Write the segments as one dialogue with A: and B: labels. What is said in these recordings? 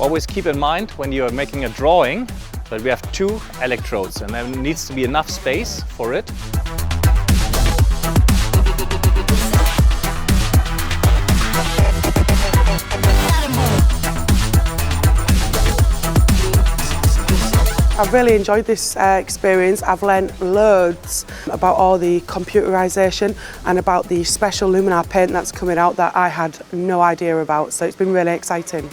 A: Always keep in mind when you're making a drawing that we have 2 electrodes and there needs to be enough space for it.
B: I've really enjoyed this experience. I've learned loads about all the computerisation and about the special luminaire paint that's coming out that I had no idea about, so it's been really exciting.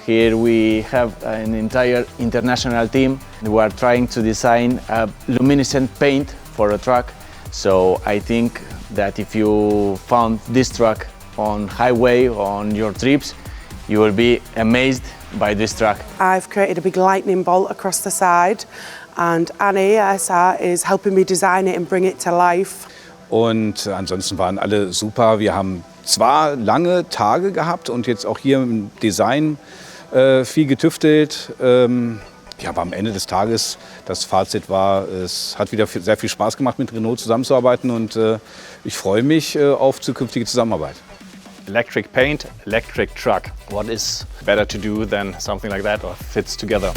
C: Here we have an entire international team who are trying to design a luminescent paint for a truck. So I think that if you found this truck on highway, on your trips, you will be amazed by this truck.
B: I've created a big lightning bolt across the side and Annie, SR, is helping me design it and bring it to life.
D: Und ansonsten waren alle super. Wir haben zwar lange Tage gehabt und jetzt auch hier im Design viel getüftelt. Ja, aber am Ende des Tages, das Fazit war, es hat wieder sehr viel Spaß gemacht, mit Renault zusammenzuarbeiten und ich freue mich auf zukünftige Zusammenarbeit.
A: Electric paint, electric truck. What is better to do than something like that or fits together?